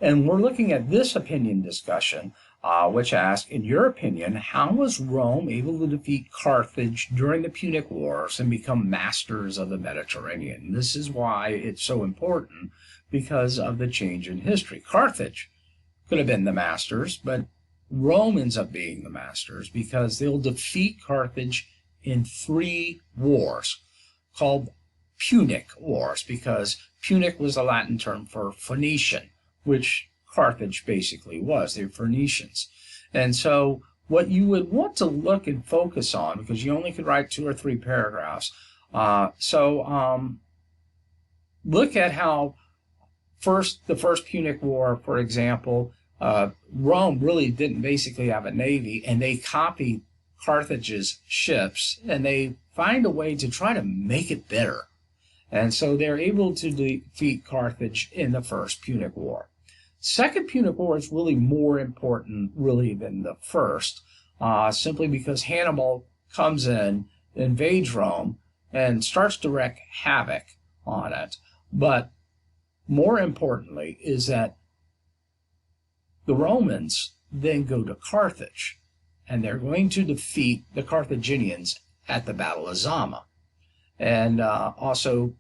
And we're looking at this opinion discussion, which asks, in your opinion, how was Rome able to defeat Carthage during the Punic Wars and become masters of the Mediterranean? This is why it's so important, because of the change in history. Carthage could have been the masters, but Rome ends up being the masters because they'll defeat Carthage in 3 wars called Punic Wars, because Punic was a Latin term for Phoenician, which Carthage basically was. They're Phoenicians. And so what you would want to look and focus on, because you only could write 2 or 3 paragraphs, look at how the first Punic War, for example, Rome really didn't basically have a navy, and they copied Carthage's ships, and they find a way to try to make it better. And so they're able to defeat Carthage in the first Punic War. Second Punic War is really more important, really, than the first, simply because Hannibal comes in, invades Rome, and starts to wreak havoc on it. But more importantly is that the Romans then go to Carthage, and they're going to defeat the Carthaginians at the Battle of Zama. And also,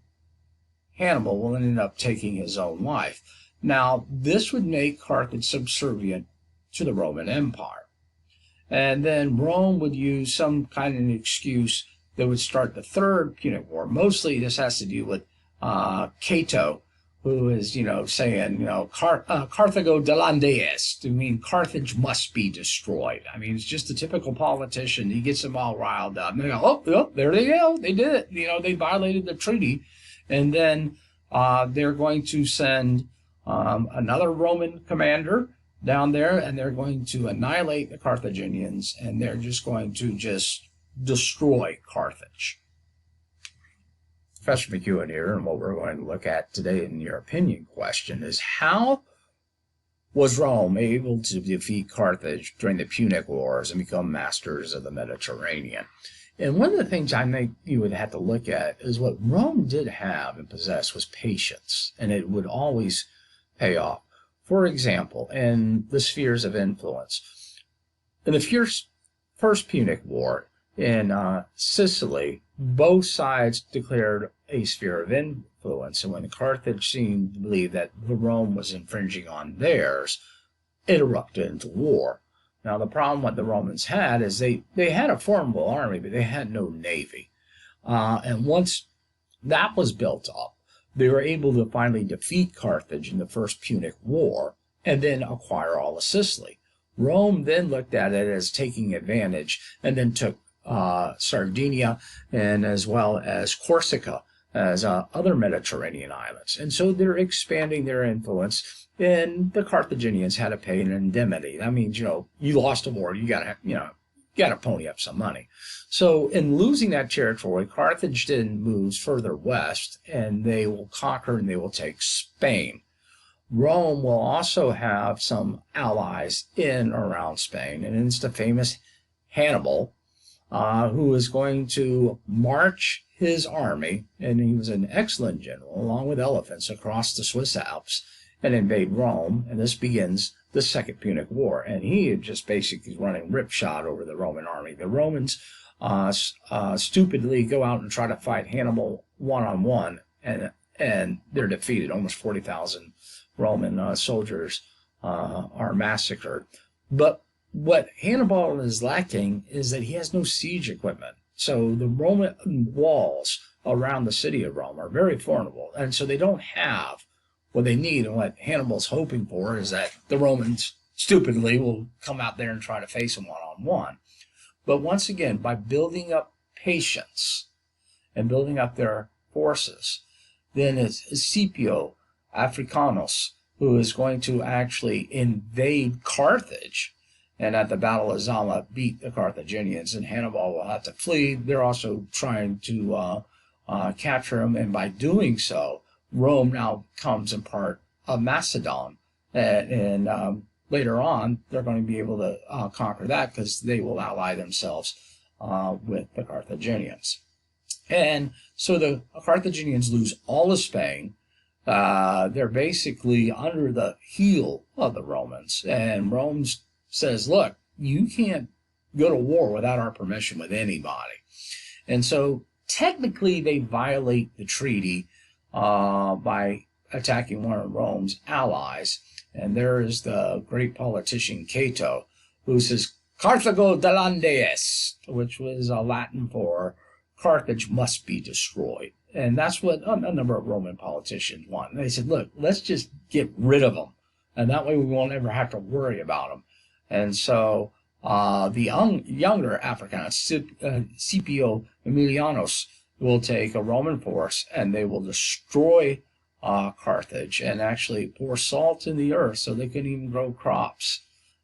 Hannibal will end up taking his own life. Now, this would make Carthage subservient to the Roman Empire. And then Rome would use some kind of an excuse that would start the Third Punic War. Mostly this has to do with Cato, who is, saying, Carthago delande est. I mean, Carthage must be destroyed. I mean, it's just a typical politician. He gets them all riled up. And they go, oh, there they go. They did it. They violated the treaty. And then they're going to send another Roman commander down there, and they're going to annihilate the Carthaginians, and they're just going to destroy Carthage. Professor McEwen here, and what we're going to look at today in your opinion question is, how was Rome able to defeat Carthage during the Punic Wars and become masters of the Mediterranean? And one of the things I think you would have to look at is what Rome did have and possess was patience, and it would always pay off. For example, in the spheres of influence, in the first Punic War in Sicily, both sides declared a sphere of influence, and when Carthage seemed to believe that Rome was infringing on theirs, it erupted into war. Now, the problem what the Romans had is they had a formidable army, but they had no navy. And once that was built up, they were able to finally defeat Carthage in the first Punic War and then acquire all of Sicily. Rome then looked at it as taking advantage and then took Sardinia and as well as Corsica as other Mediterranean islands. And so they're expanding their influence, and the Carthaginians had to pay an indemnity. That means, you lost a war, you gotta pony up some money. So in losing that territory, Carthage then moves further west, and they will conquer and they will take Spain. Rome will also have some allies in around Spain, and it's the famous Hannibal, who is going to march his army, and he was an excellent general, along with elephants, across the Swiss Alps and invade Rome, and this begins the Second Punic War, and he just basically running ripshod over the Roman army. The Romans stupidly go out and try to fight Hannibal one-on-one, and they're defeated. Almost 40,000 Roman soldiers are massacred. But what Hannibal is lacking is that he has no siege equipment. So the Roman walls around the city of Rome are very formidable, and so they don't have what they need. And what Hannibal's hoping for is that the Romans stupidly will come out there and try to face him one-on-one. But once again, by building up patience and building up their forces, then it's Scipio Africanus who is going to actually invade Carthage, and at the Battle of Zama beat the Carthaginians, and Hannibal will have to flee. They're also trying to capture him, and by doing so, Rome now becomes a part of Macedon, and later on they're going to be able to conquer that because they will ally themselves with the Carthaginians. And so the Carthaginians lose all of Spain, They're basically under the heel of the Romans. And Rome says, look, you can't go to war without our permission with anybody. And so technically they violate the treaty by attacking one of Rome's allies. And there is the great politician Cato, who says, Carthago delande est, which was Latin for Carthage must be destroyed. And that's what a number of Roman politicians want. And they said, look, let's just get rid of them. And that way we won't ever have to worry about them. And so the younger Africanus, Scipio Aemilianus, will take a Roman force and they will destroy Carthage and actually pour salt in the earth so they couldn't even grow crops.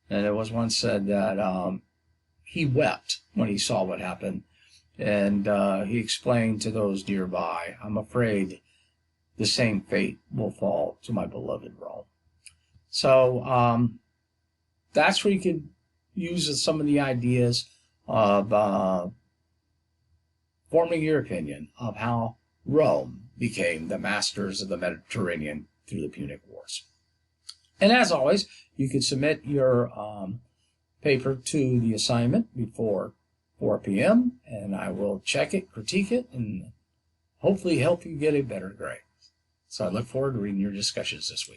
And it was once said that he wept when he saw what happened. And he explained to those nearby, I'm afraid the same fate will fall to my beloved Rome. So that's where you can use some of the ideas of forming your opinion of how Rome became the masters of the Mediterranean through the Punic Wars. And as always, you can submit your paper to the assignment before 4 p.m. and I will check it, critique it, and hopefully help you get a better grade. So I look forward to reading your discussions this week.